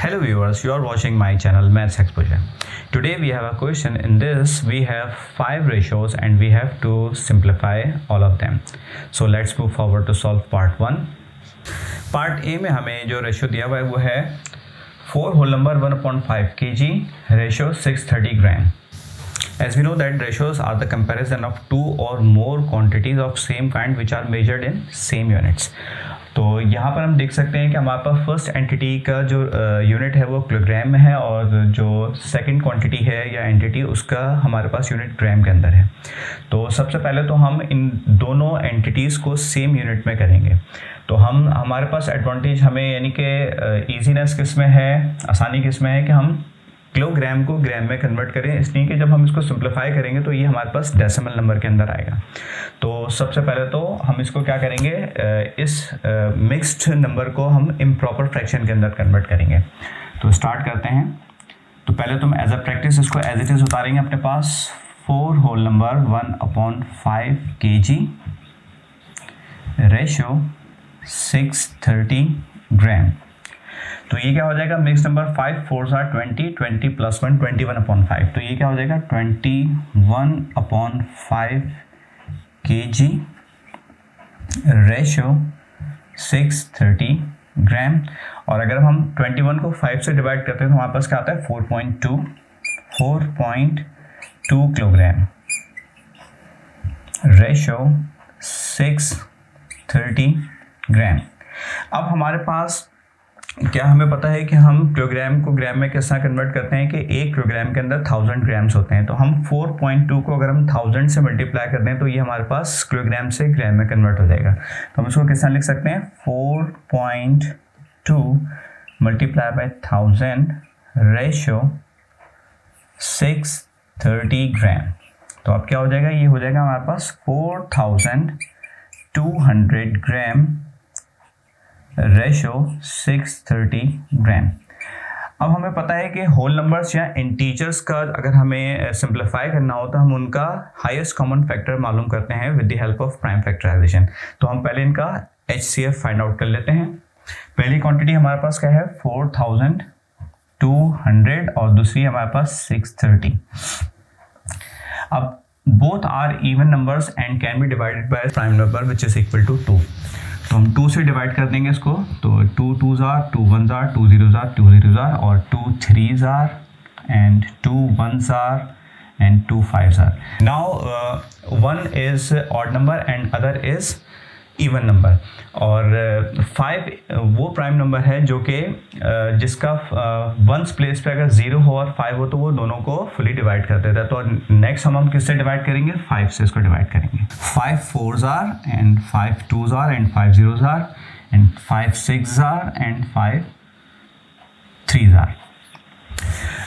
Hello viewers, you are watching my channel Maths Exposure. Today we have a question. In this we have 5 ratios and we have to simplify all of them. So let's move forward to solve part 1. Part A में हमें जो ratio दिया हुआ है वो है 4 whole number 1/5 kg ratio 630 gram. As we know that ratios are the comparison of 2 or more quantities of same kind which are measured in same units. तो यहाँ पर हम देख सकते हैं कि हमारे पास फर्स्ट एंटिटी का जो यूनिट है वो किलोग्राम में है और जो सेकंड क्वांटिटी है या एंटिटी उसका हमारे पास यूनिट ग्राम के अंदर है। तो सबसे पहले तो हम इन दोनों एंटिटीज़ को सेम यूनिट में करेंगे। तो हमारे पास एडवांटेज हमें यानी कि ईजीनेस किस में है, आसानी किस में है कि हम किलोग्राम को ग्राम में कन्वर्ट करें, इसलिए कि जब हम इसको सिंप्लीफाई करेंगे तो ये हमारे पास डेसिमल नंबर के अंदर आएगा। तो सबसे पहले तो हम इसको क्या करेंगे, इस मिक्स्ड नंबर को हम इम्प्रॉपर फ्रैक्शन के अंदर कन्वर्ट करेंगे। तो स्टार्ट करते हैं। तो पहले तो हम एज अ प्रैक्टिस इसको एज इट इज़ उतारेंगे अपने पास। 4 होल नंबर 1/5 kg रेशो 630 ग्राम। तो ये क्या हो जाएगा, मिक्स नंबर 5 4s are 20, 20 + 1 21/5। तो ये क्या हो जाएगा 21/5 kg रेशो 630 ग्राम। और अगर हम 21 को 5 से डिवाइड करते हैं तो हमारे पास क्या आता है 4.2 किलोग्राम रेशो 630 ग्राम। अब हमारे पास क्या हमें पता है कि हम किलोग्राम को ग्राम में किस तरह कन्वर्ट करते हैं कि 1 किलोग्राम के अंदर 1000 ग्राम्स होते हैं। तो हम 4.2 को अगर हम 1000 से मल्टीप्लाई कर दें तो ये हमारे पास किलोग्राम से ग्राम में कन्वर्ट हो जाएगा। तो हम इसको किस तरह लिख सकते हैं 4.2 मल्टीप्लाई बाय 1000 रेशो 630 ग्राम। तो अब क्या हो जाएगा, ये हो जाएगा हमारे पास 4200 ग्राम रेशो 630 ग्राम। अब हमें पता है कि होल नंबर्स या इंटीजर्स का अगर हमें सिंप्लीफाई करना हो तो हम उनका हाईएस्ट कॉमन फैक्टर मालूम करते हैं with the help of prime factorization. तो हम पहले इनका HCF फाइंड आउट कर लेते हैं। पहली क्वांटिटी हमारे पास क्या है 4200 और दूसरी हमारे पास 630। अब both are even numbers and can be divided by prime number which is equal to 2। तो हम 2 से डिवाइड कर देंगे इसको। तो 2 2s are 2 1s are 2 0s are 2 0s are और 2 3s are and 2 1s are and 2 5s are. Now one is odd number and other is even number और 5 वो प्राइम नंबर है जो कि जिसका वंस प्लेस पे अगर 0 हो और 5 हो तो वो दोनों को फुली डिवाइड कर देता है। तो नेक्स्ट हम किससे डिवाइड करेंगे, 5 से इसको डिवाइड करेंगे। 5 4s are and 5 2s are and 5 0s are and 5 6s are and 5 3s are।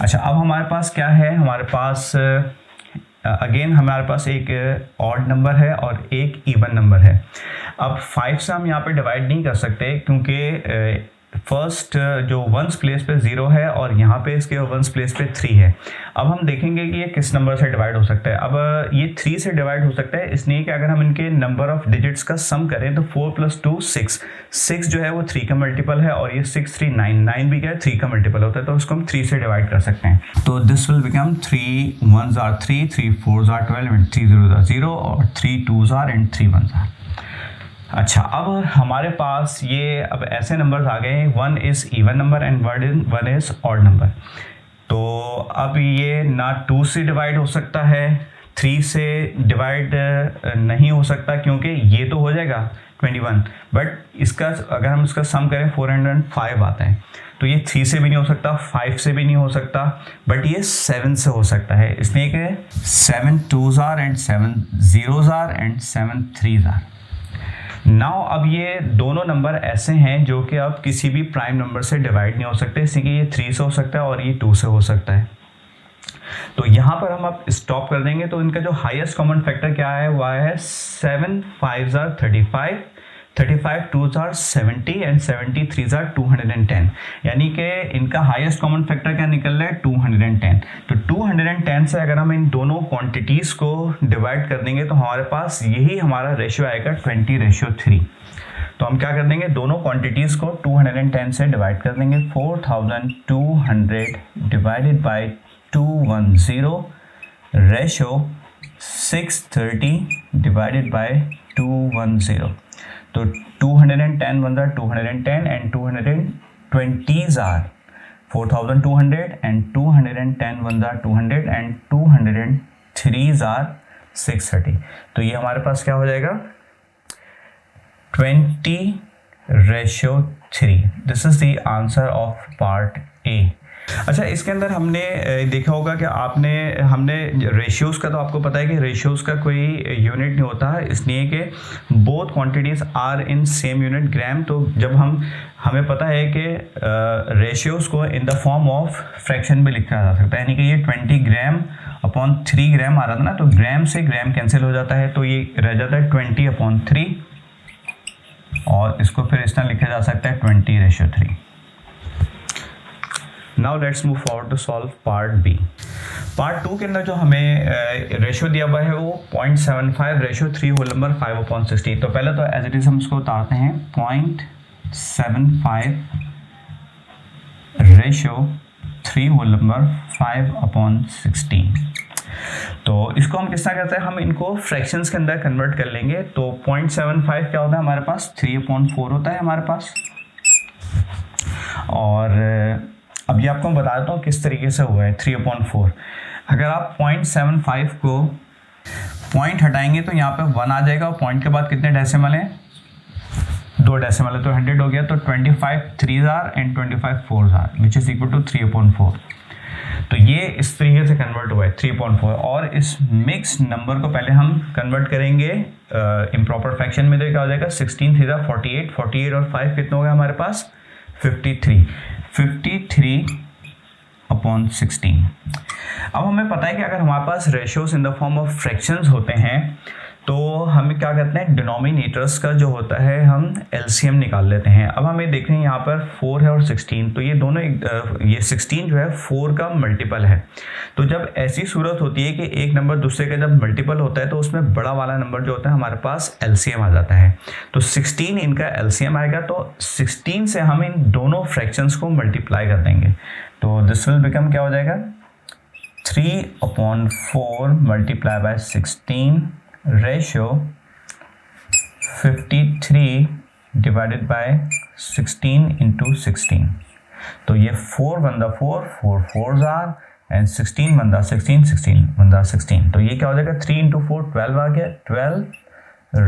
अच्छा, अब हमारे पास क्या है, हमारे पास अगेन हमारे पास एक ऑड नंबर है और एक इवन नंबर है। अब 5 से हम यहाँ पे डिवाइड नहीं कर सकते क्योंकि फर्स्ट जो वंस प्लेस पे 0 है और यहाँ पे इसके वंस प्लेस पे 3 है। अब हम देखेंगे कि ये किस नंबर से डिवाइड हो सकता है। अब ये 3 से डिवाइड हो सकता है इसलिए कि अगर हम इनके नंबर ऑफ डिजिट्स का सम करें तो 4 + 2 6 6 जो है वो 3 का मल्टीपल है और ये 6 3 9 9 भी क्या है 3 का मल्टीपल होता है। तो उसको हम 3 से डिवाइड कर सकते हैं। तो this will become 3 1s are 3 3 4s are 12 and 3 0s are 0 और 3 2s are and 3 1s are। अच्छा, अब हमारे पास ये अब ऐसे नंबर्स आ गए, 1 is even number and 1 is odd number. तो अब ये ना 2 से डिवाइड हो सकता है, 3 से डिवाइड नहीं हो सकता क्योंकि ये तो हो जाएगा 21, बट इसका अगर हम इसका सम करें 405 आता है। तो ये 3 से भी नहीं हो सकता, 5 से भी नहीं हो सकता, बट ये 7 से हो सकता है। इसलिए कि 7 2s are and 7 0s are and 7 3s are। Now अब ये दोनों नंबर ऐसे हैं जो कि अब किसी भी प्राइम नंबर से डिवाइड नहीं हो सकते, इसलिए कि ये 3 से हो सकता है और ये 2 से हो सकता है। तो यहाँ पर हम अब स्टॉप कर देंगे। तो इनका जो हाईएस्ट कॉमन फैक्टर क्या है वह है 7 5s are 35, 35 2s are 70 and 70 3s are 210। यानी कि इनका हाईएस्ट कॉमन फैक्टर क्या निकल रहा है 210। तो 210 से अगर हम इन दोनों क्वांटिटीज़ को डिवाइड कर देंगे तो हमारे पास यही हमारा रेशियो आएगा 20:3। तो तो हम क्या कर देंगे, दोनों क्वांटिटीज़ को 210 से डिवाइड कर देंगे। 4200 divided by 210 ratio 630 divided by 210। तो 210 वन ज़ार 210 एंड 220 आर 4200 एंड 210 वन ज़ार 200 एंड 203 आर 630। तो ये हमारे पास क्या हो जाएगा 20:3। This is the answer of part A. अच्छा, इसके अंदर हमने देखा होगा कि हमने रेशियोज़ का, तो आपको पता है कि रेशियोज़ का कोई यूनिट नहीं होता है, इसलिए कि both quantities are in same unit gram. तो जब हमें पता है कि रेशियोज़ को in the form of fraction भी लिखा जा सकता है, यानी कि ये 20 ग्राम अपॉन 3 ग्राम आ रहा था ना, तो ग्राम से ग्राम कैंसिल हो जाता है, तो ये रह जाता है 20/3 और इसको फिर इस तरह लिखा जा सकता है 20:3। Now let's move forward to solve part B. Part 2 के अंदर जो हमें रेशियो दिया हुआ है वो 0.75 रेशियो 3 होल नंबर 5/16। तो पहले तो एज इट इज हम इसको उतारते हैं 0.75 रेशियो 3 होल नंबर 5/16। तो इसको हम किस तरह करते हैं, हम इनको फ्रैक्शंस के अंदर कन्वर्ट कर लेंगे। तो 0.75 क्या होता है हमारे पास, 3/4 होता है हमारे पास। और अब ये आपको मैं बता देता हूँ किस तरीके से हुआ है 3/4। अगर आप 0.75 को पॉइंट हटाएंगे तो यहाँ पे 1 आ जाएगा, और पॉइंट के बाद कितने डेसिमल हैं, 2 डेसिमल है, तो 100 हो गया। तो 25 3s are and 25 4s are which is equal to 3/4। तो ये इस तरीके से कन्वर्ट हुआ है 3/4। और इस मिक्स नंबर को पहले हम कन्वर्ट करेंगे इम्प्रॉपर फ्रैक्शन में, तो क्या हो जाएगा 16 3 48, 48 और 5 कितना हो गया हमारे पास 53/16। अब हमें पता है कि अगर हमारे पास ratios in the form of fractions होते हैं तो हम क्या करते हैं, डिनोमिनेटर्स का जो होता है हम एलसीएम निकाल लेते हैं। अब हमें देख रहे हैं यहाँ पर 4 है और 16, तो ये दोनों ये 16 जो है 4 का मल्टीपल है। तो जब ऐसी सूरत होती है कि एक नंबर दूसरे का जब मल्टीपल होता है तो उसमें बड़ा वाला नंबर जो होता है हमारे पास एलसीएम आ जाता है। तो 16 इनका एलसीएम आएगा, तो 16 से हम इन दोनों फ्रैक्शंस को मल्टीप्लाई कर देंगे। तो दिस विल बिकम क्या हो जाएगा 3/4 multiply by 16 ratio 53 divided by 16 into 16। तो ये 4 1 4 4 4s आर एंड 16 1 16 16 1 16। तो ये क्या हो जाएगा 3 इंटू 4 12 आ गया, 12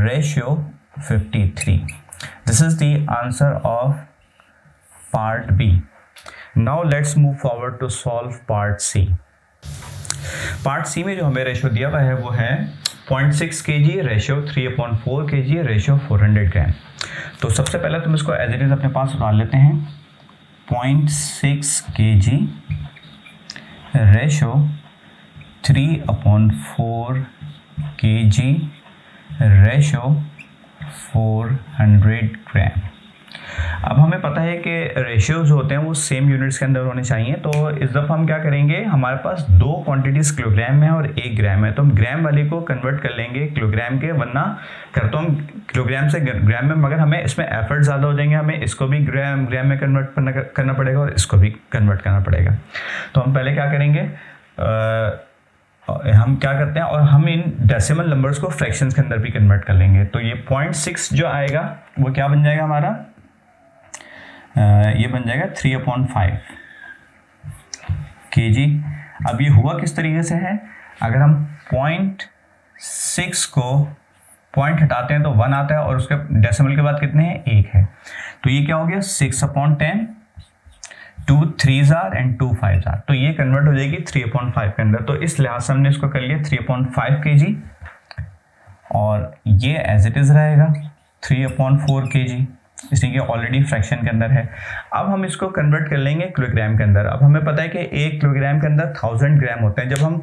ratio 53। This is the answer of part B. Now let's move forward to solve part C. Part C में जो हमें रेशियो दिया हुआ है वो है 0.6 kg रेशियो 3/4 kg रेशियो 400 ग्राम। तो सबसे पहले तुम इसको एज इट इज अपने पास उतार लेते हैं। 0.6 kg रेशियो 3/4 kg रेशियो 400 ग्राम। अब हमें पता है कि रेशियोज होते हैं वो सेम यूनिट्स के अंदर होने चाहिए। तो इस दफ़ा हम क्या करेंगे, हमारे पास 2 क्वांटिटीज़ किलोग्राम में और 1 ग्राम है, तो हम ग्राम वाले को कन्वर्ट कर लेंगे किलोग्राम के, वरना करता हम किलोग्राम से ग्राम में, मगर हमें इसमें एफर्ट ज़्यादा हो जाएंगे, हमें इसको भी ग्राम में कन्वर्ट करना पड़ेगा और इसको भी कन्वर्ट करना पड़ेगा। तो हम पहले क्या करेंगे, हम क्या करते हैं, और हम इन डेसिमल नंबर्स को फ्रैक्शंस के अंदर भी कन्वर्ट कर लेंगे। तो ये 0.6 जो आएगा वो क्या बन जाएगा हमारा, ये बन जाएगा 3/5 kg। अब ये हुआ किस तरीके से है, अगर हम 0.6 को पॉइंट हटाते हैं तो 1 आता है, और उसके डेसिमल के बाद कितने हैं 1 है। तो ये क्या हो गया 6/10, 2 3s are and 2 5s are. तो ये कन्वर्ट हो जाएगी 3/5 के अंदर। तो इस लिहाज से हमने इसको कर लिया 3/5 kg, और ये एज इट इज रहेगा 3/4 kg, इसलिए कि ऑलरेडी फ्रैक्शन के अंदर है। अब हम इसको कन्वर्ट कर लेंगे किलोग्राम के अंदर। अब हमें पता है कि 1 किलोग्राम के अंदर 1000 ग्राम होते हैं। जब हम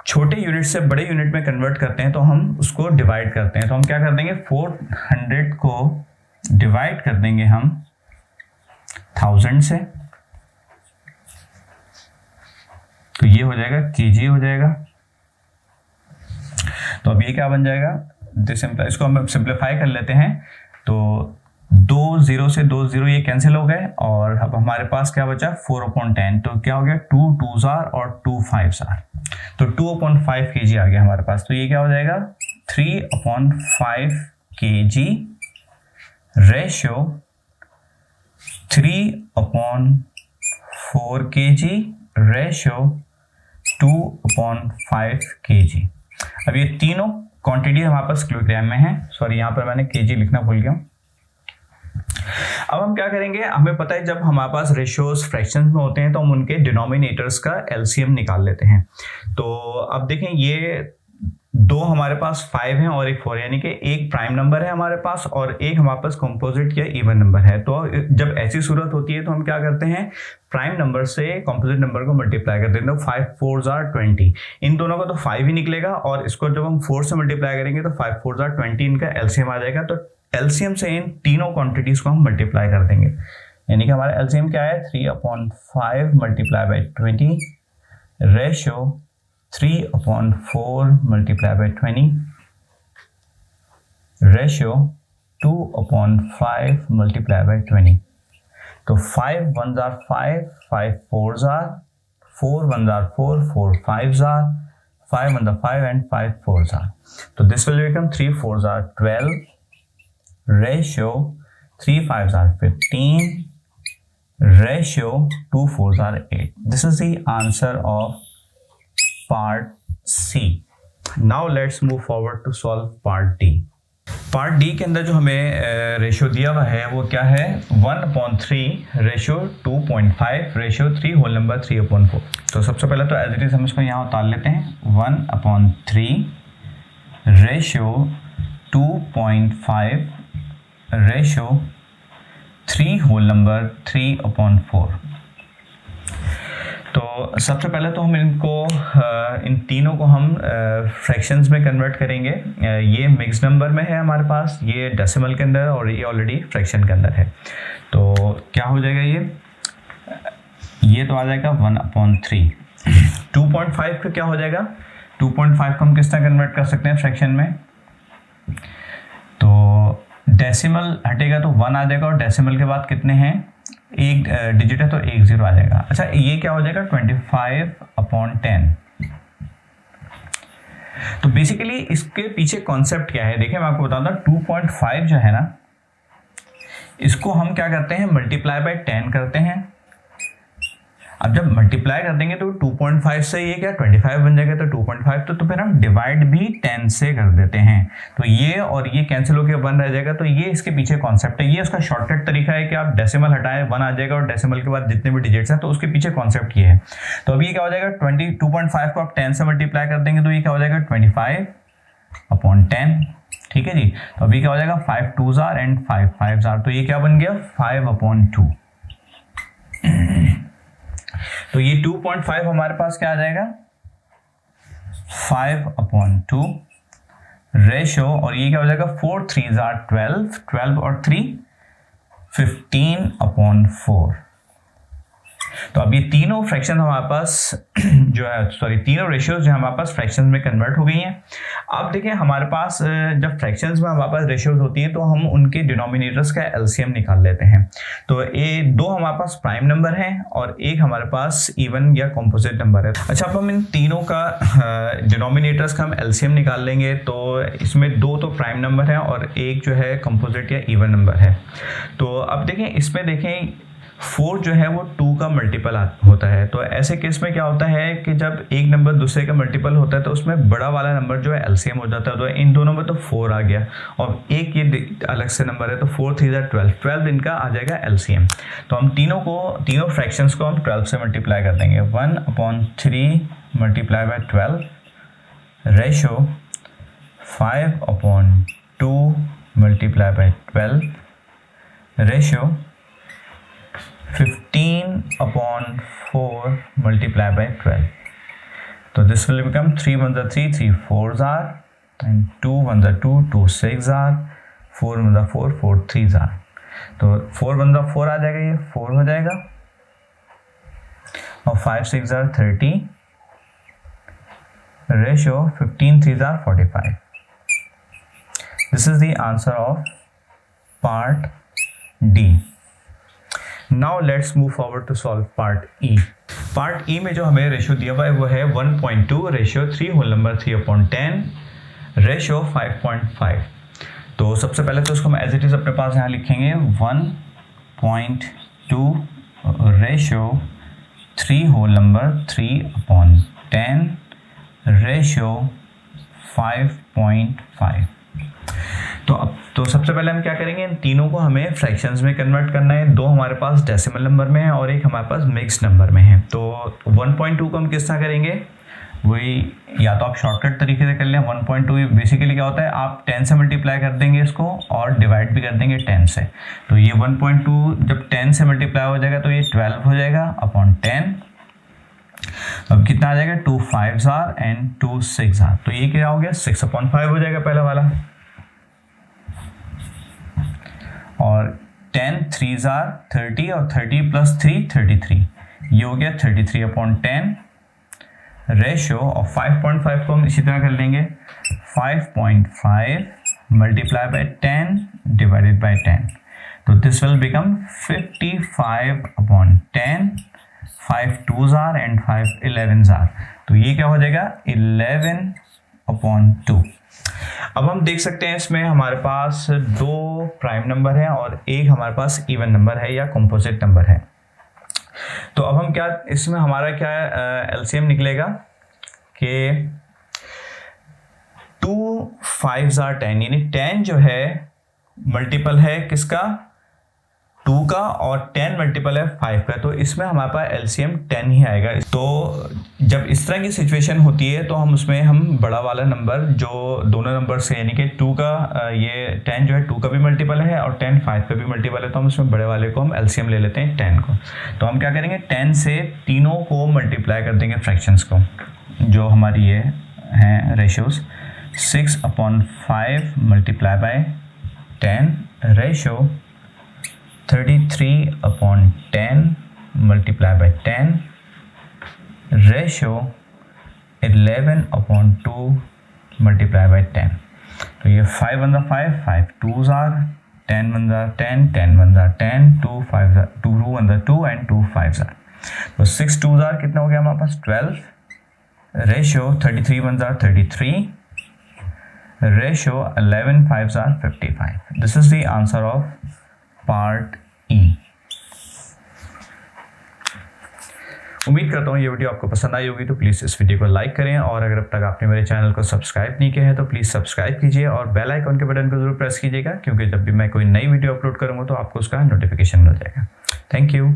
छोटे यूनिट से बड़े यूनिट में कन्वर्ट करते हैं तो हम उसको डिवाइड करते हैं। तो हम क्या कर देंगे, 400 को डिवाइड कर देंगे हम 1000 से, तो ये हो जाएगा kg हो जाएगा। तो अब ये क्या बन जाएगा, इसको हम सिंप्लीफाई कर लेते हैं। तो 2 0 से 2 0 ये कैंसिल हो गए और अब हमारे पास क्या बचा 4/10। तो क्या हो गया 2 2s और 2 5s। तो 2/5 kg आ गया हमारे पास। तो ये क्या हो जाएगा 3/5 kg ratio 3/4 kg ratio 2/5 kg। अब ये तीनों क्वांटिटी हमारे पास किलोग्राम में है। सॉरी, यहाँ पर मैंने kg लिखना भूल गया। अब हम क्या करेंगे, हमें पता है जब हमारे पास रेशियोज फ्रैक्शंस में होते हैं तो हम उनके डिनोमिनेटर्स का एलसीएम निकाल लेते हैं। तो अब देखें ये दो हमारे पास 5 हैं और एक 4, यानी कि एक प्राइम नंबर है हमारे पास और एक हमारे पास कंपोजिट या इवन नंबर है। तो जब ऐसी सूरत होती है तो हम क्या करते हैं, प्राइम नंबर से कंपोजिट नंबर को मल्टीप्लाई कर देते हैं। तो 5 4s are 20, इन दोनों का तो 5 ही निकलेगा और इसको जब हम 4 से मल्टीप्लाई करेंगे तो 5 4s are 20 इनका एलसीएम आ जाएगा। तो एलसीएम से इन तीनों क्वांटिटीज को हम मल्टीप्लाई कर देंगे, यानी कि हमारा एलसीएम क्या है 3/5 multiply by 20 ratio 3/4 multiply by 20 ratio 2/5 multiply by 20। तो 5 1s are 5, 5 4s are 4 1s are 4, 4 5s are 5 1s are 5 and 5 4s are। तो this will become 3 4s are 12 ratio 3 5s are 15 ratio 2 4s are 8। This is the answer of part C। Now let's move forward to solve part D। Part D के अंदर जो हमें ratio दिया हुआ है वो क्या है 1/3 रेशियो 2.5 रेशियो 3 होल नंबर 3/4। तो सबसे पहले तो एज इट इज हम इसको यहाँ उतार लेते हैं 1/3 रेशियो 2.5 रेशियो 3 होल नंबर 3/4। तो सबसे पहले तो हम इनको इन तीनों को हम फ्रैक्शंस में कन्वर्ट करेंगे। ये मिक्स नंबर में है हमारे पास, ये डेसिमल के अंदर और ये ऑलरेडी फ्रैक्शन के अंदर है। तो क्या हो जाएगा ये तो आ जाएगा 1/3। 2.5 का क्या हो जाएगा, 2.5 को हम किस तरह कन्वर्ट कर सकते हैं फ्रैक्शन में, तो डेसिमल हटेगा तो 1 आ जाएगा और डेसिमल के बाद कितने हैं, एक डिजिट है तो 1 0 आ जाएगा। अच्छा ये क्या हो जाएगा 25/10। तो बेसिकली इसके पीछे कॉन्सेप्ट क्या है, देखिए मैं आपको बताता हूँ 2.5 जो है ना, इसको हम क्या करते हैं मल्टीप्लाई बाय 10 करते हैं। अब जब मल्टीप्लाई कर देंगे तो 2.5 से ये क्या 25 बन जाएगा, तो 2.5 तो फिर हम डिवाइड भी 10 से कर देते हैं। तो ये और ये कैंसिल होकर 1 रह जाएगा। तो ये इसके पीछे कॉन्सेप्ट है, ये उसका शॉर्टकट तरीका है कि आप डेसिमल हटाएं 1 आ जाएगा और डेसिमल के बाद जितने भी डिजिट्स हैं तो उसके पीछे कॉन्सेप्ट ये है। तो अभी ये क्या हो जाएगा 2.5 को आप 10 से मल्टीप्लाई कर देंगे तो ये क्या हो जाएगा 25/10। ठीक है जी। तो अभी क्या हो जाएगा 5 2s are and 5 5s are। तो ये क्या बन गया 5/2। तो ये 2.5 हमारे पास क्या आ जाएगा 5/2 रेशियो, और ये क्या हो जाएगा 4 3s are 12, 12 और 3 15/4। तो अब ये तीनों फ्रैक्शन हमारे पास जो है तीनों रेशियोज जो हमारे पास फ्रैक्शंस में कन्वर्ट हो गई हैं। अब देखिए हमारे पास जब फ्रैक्शंस में हमारे पास रेशियोज होती हैं तो हम उनके डिनोमिनेटर्स का एलसीएम निकाल लेते हैं। तो ये दो हमारे पास प्राइम नंबर हैं और एक हमारे पास इवन या कॉम्पोजिट नंबर है। अच्छा अब हम इन तीनों का डिनोमिनेटर्स का हम एलसीएम निकाल लेंगे। तो इसमें दो तो प्राइम नंबर है और एक जो है कॉम्पोजिट या इवन नंबर है। तो अब देखें इसमें देखें 4 जो है वो 2 का मल्टीपल होता है। तो ऐसे केस में क्या होता है कि जब एक नंबर दूसरे का मल्टीपल होता है तो उसमें बड़ा वाला नंबर जो है एलसीएम हो जाता है। तो इन दोनों में तो 4 आ गया और एक ये अलग से नंबर है तो 4 3 12, 12 इनका आ जाएगा एलसीएम। तो हम तीनों फ्रैक्शंस को हम 12 से मल्टीप्लाई कर देंगे। 1/3 multiply by 12 ratio 5/2 multiply by 12 ratio 15/4 multiplied by 12. So this will become 3 1s are 3, 3 4s are, and 2 1s are 2, 2 6 are, 4 1s are 4, 4 3s are। तो 4 1s are 4 आ जाएगा, ये 4 हो जाएगा और 5 6 are 30 ratio 15 3s are 45। This is the answer of part D. Now let's move forward to solve part E. Part E में जो हमें ratio दिया हुआ है वो है 1.2 रेशियो 3 होल नंबर 3/10 रेशियो 5.5। तो सबसे पहले तो इसको हम एज इट इज अपने पास यहाँ लिखेंगे 1.2 रेशियो 3 होल नंबर 3/10 रेशियो 5.5। तो सबसे पहले हम क्या करेंगे, इन तीनों को हमें फ्रैक्शंस में कन्वर्ट करना है। दो हमारे पास डेसिमल नंबर में है और एक हमारे पास मिक्स्ड नंबर में है। तो 1.2 को हम किस तरह करेंगे, वही या तो आप शॉर्टकट तरीके से कर लें। 1.2 बेसिकली क्या होता है, आप 10 से मल्टीप्लाई कर देंगे इसको और डिवाइड भी कर देंगे 10 से। तो ये 1.2 जब 10 से मल्टीप्लाई हो जाएगा तो ये 12 हो जाएगा अपॉन 10। अब कितना आ जाएगा, 2 5s आर एंड 2 6 आर। तो ये क्या हो गया, 6/5 हो जाएगा पहला वाला। और 10 3s आर 30 और 30 + 3 33, ये हो गया 33/10 रेशियो। और 5.5 को हम इसी तरह कर लेंगे 5.5 मल्टीप्लाई बाय 10 डिवाइडेड बाय 10। तो this will become 55/10। 5 2s are and 5 11s are. तो ये क्या हो जाएगा 11/2। अब हम देख सकते हैं इसमें हमारे पास दो प्राइम नंबर है और एक हमारे पास इवन नंबर है या कंपोजिट नंबर है। तो अब हम क्या, इसमें हमारा क्या एलसीएम निकलेगा कि 2 5s आर 10, यानी 10 जो है मल्टीपल है किसका, 2 का, और 10 मल्टीपल है 5 का। तो इसमें हमारे पास एलसीएम 10 ही आएगा। तो जब इस तरह की सिचुएशन होती है तो हम उसमें हम बड़ा वाला नंबर जो दोनों नंबर से, यानी कि 2 का, ये 10 जो है 2 का भी मल्टीपल है और 10 5 का भी मल्टीपल है, तो हम उसमें बड़े वाले को हम एलसीएम ले लेते हैं 10 को। तो हम क्या करेंगे, 10 से तीनों को मल्टीप्लाई कर देंगे फ्रैक्शंस को, जो हमारी ये हैं ratios. 6/5 multiply by 10 ratio 33/10 multiply by 10 ratio 11/2 multiply by 10। तो ये 5 1 5, 5 2s are, 10 1 10, 10 1 10, 2 5 2 1 2 and 2 5s are. तो 6 2s आर कितना हो गया हमारे पास 12 ratio 33 1 33 ratio 11 5s are 55। This is the answer of part E. उम्मीद करता हूँ ये वीडियो आपको पसंद आई होगी। तो प्लीज़ इस वीडियो को लाइक करें और अगर अब तक आपने मेरे चैनल को सब्सक्राइब नहीं किया है तो प्लीज़ सब्सक्राइब कीजिए और बेल आइकन के बटन को जरूर प्रेस कीजिएगा, क्योंकि जब भी मैं कोई नई वीडियो अपलोड करूँगा तो आपको उसका नोटिफिकेशन मिल जाएगा। Thank you.